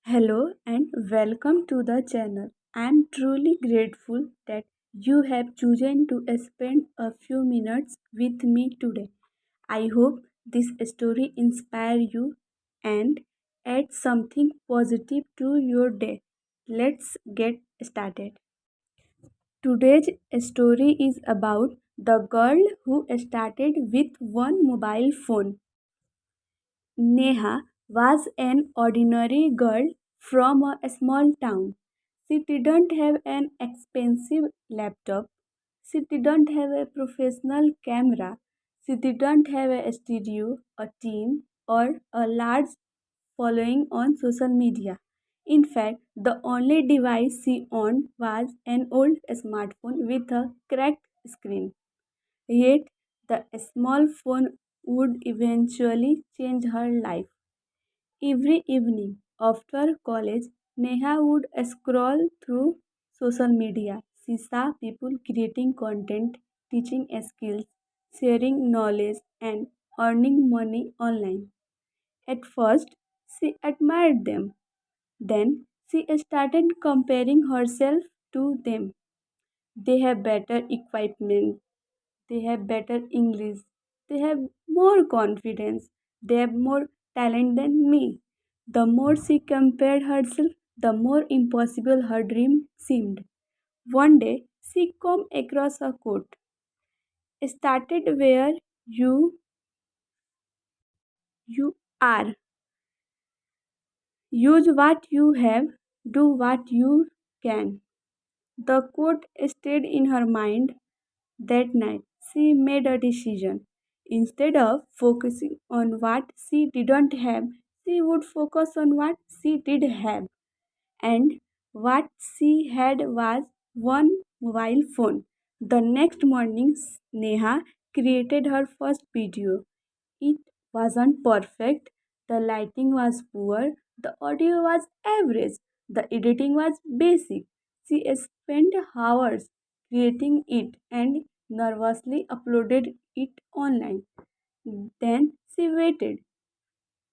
Hello and welcome to the channel. I am truly grateful that you have chosen to spend a few minutes with me today. I hope this story inspires you and adds something positive to your day. Let's get started. Today's story is about the girl who started with one mobile phone. Neha was an ordinary girl from a small town. She didn't have an expensive laptop. She didn't have a professional camera. She didn't have a studio, a team, or a large following on social media. In fact, the only device she owned was an old smartphone with a cracked screen. Yet, the small phone would eventually change her life. Every evening after college, Neha would scroll through social media. She saw people creating content, teaching skills, sharing knowledge, and earning money online. At first, she admired them. Then, she started comparing herself to them. They have better equipment, they have better English, they have more confidence, they have more talent than me. The more she compared herself, the more impossible her dream seemed. One day, she came across a quote: started where you are. Use what you have, do what you can. The quote stayed in her mind. That night, she made a decision. Instead of focusing on what she didn't have, she would focus on what she did have. And what she had was one mobile phone. The next morning, Neha created her first video. It wasn't perfect, the lighting was poor, the audio was average, the editing was basic. She spent hours creating it and nervously uploaded it online. Then she waited.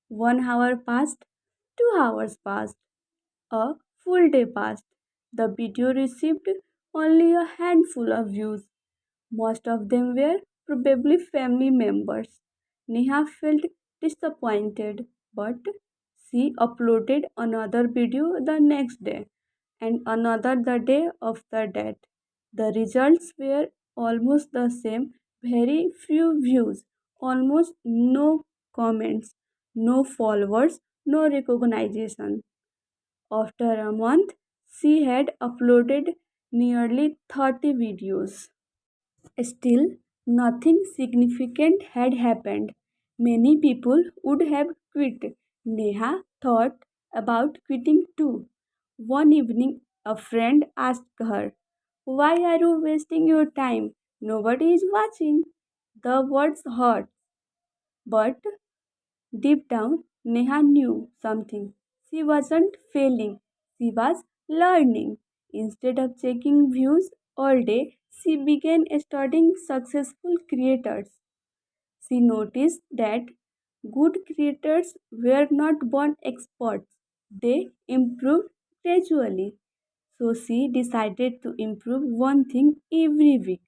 1 hour passed, 2 hours passed, a full day passed. The video received only a handful of views. Most of them were probably family members. Neha felt disappointed, but she uploaded another video the next day and another the day after that. The results were almost the same: very few views, almost no comments, no followers, no recognition. After a month, she had uploaded nearly 30 videos. Still, nothing significant had happened. Many people would have quit. Neha thought about quitting too. One evening, a friend asked her, "Why are you wasting your time? Nobody is watching." The words hurt, but deep down, Neha knew something. She wasn't failing, she was learning. Instead of checking views all day, she began studying successful creators. She noticed that good creators were not born experts, they improved gradually. So she decided to improve one thing every week.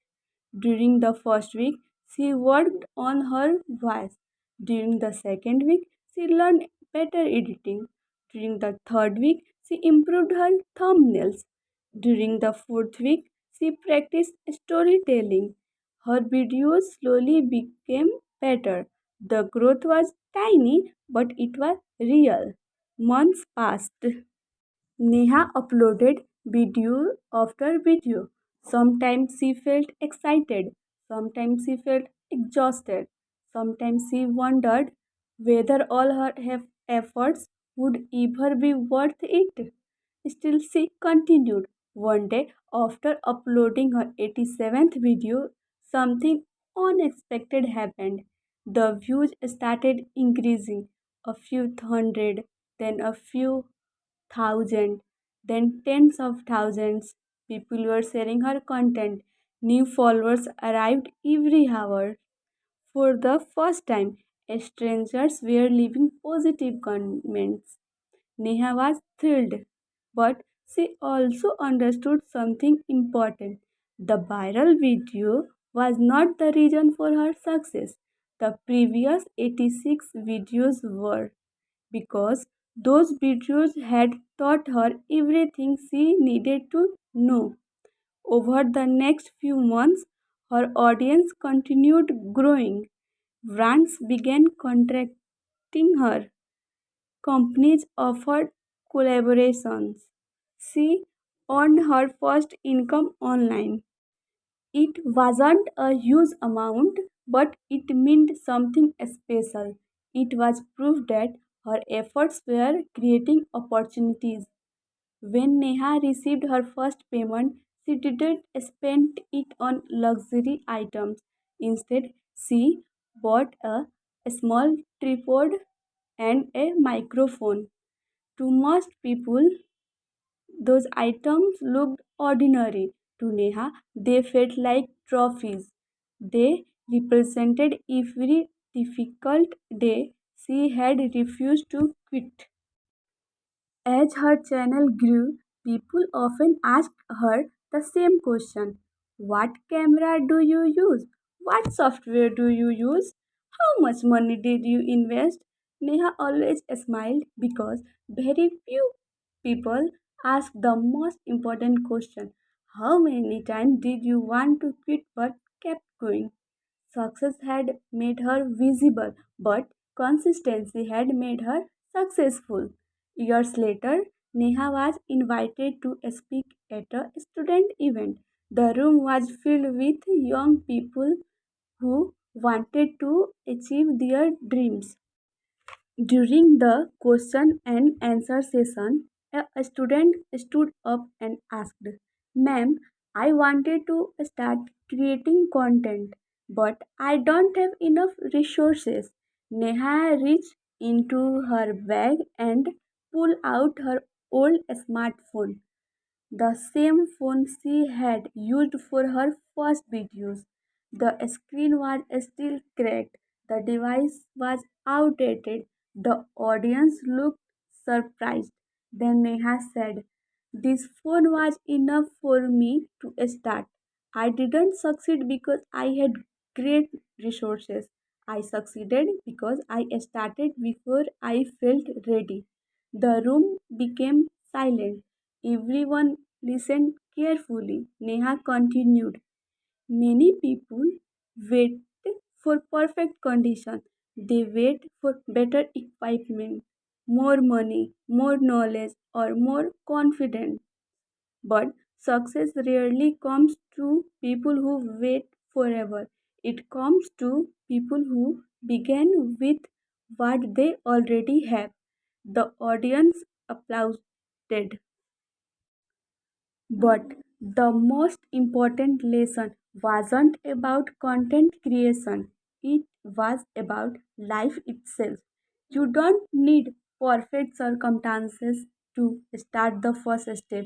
During the first week, she worked on her voice. During the second week, she learned better editing. During the third week, she improved her thumbnails. During the fourth week, she practiced storytelling. Her videos slowly became better. The growth was tiny, but it was real. Months passed. Neha uploaded video after video. Sometimes she felt excited, sometimes she felt exhausted, sometimes she wondered whether all her efforts would ever be worth it. Still, she continued. One day, after uploading her 87th video, something unexpected happened. The views started increasing, a few hundred, then a few thousand, then tens of thousands. People were sharing her content. New followers arrived every hour. For the first time, strangers were leaving positive comments. Neha was thrilled, but she also understood something important. The viral video was not the reason for her success. The previous 86 videos were, because those videos had taught her everything she needed to know. Over the next few months, her audience continued growing. Brands began contracting her. Companies offered collaborations. She earned her first income online. It wasn't a huge amount, but it meant something special. It was proof that her efforts were creating opportunities. When Neha received her first payment, she didn't spend it on luxury items. Instead, she bought a small tripod and a microphone. To most people, those items looked ordinary. To Neha, they felt like trophies. They represented every difficult day she had refused to quit. As her channel grew, people often asked her the same question: what camera do you use? What software do you use? How much money did you invest? Neha always smiled because very few people ask the most important question: how many times did you want to quit but kept going? Success had made her visible, but consistency had made her successful. Years later, Neha was invited to speak at a student event. The room was filled with young people who wanted to achieve their dreams. During the question and answer session, a student stood up and asked, "Ma'am, I wanted to start creating content, but I don't have enough resources." Neha reached into her bag and pulled out her old smartphone, the same phone she had used for her first videos. The screen was still cracked, the device was outdated. The audience looked surprised. Then Neha said, "This phone was enough for me to start. I didn't succeed because I had great resources. I succeeded because I started before I felt ready." The room became silent. Everyone listened carefully. Neha continued. Many people wait for perfect conditions. They wait for better equipment, more money, more knowledge, or more confidence. But success rarely comes to people who wait forever. It comes to people who begin with what they already have. The audience applauded. But the most important lesson wasn't about content creation, it was about life itself. You don't need perfect circumstances to start the first step.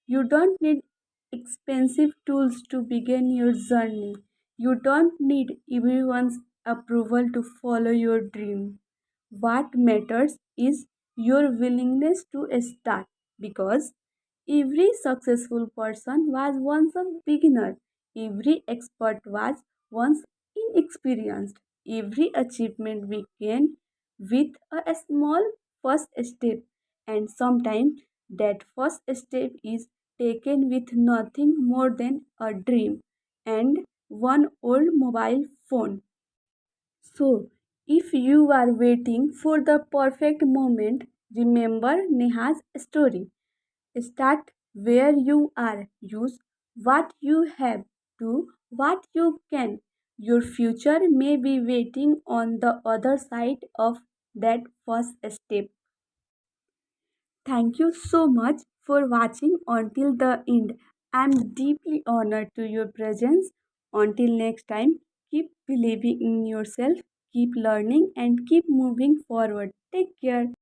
You don't need expensive tools to begin your journey. You don't need everyone's approval to follow your dream. What matters is your willingness to start, because every successful person was once a beginner, every expert was once inexperienced, every achievement began with a small first step, and sometimes that first step is taken with nothing more than a dream and one old mobile phone. So, if you are waiting for the perfect moment, remember Neha's story. Start where you are. Use what you have. Do what you can. Your future may be waiting on the other side of that first step. Thank you so much for watching until the end. I am deeply honored to your presence. Until next time, keep believing in yourself, keep learning, and keep moving forward. Take care.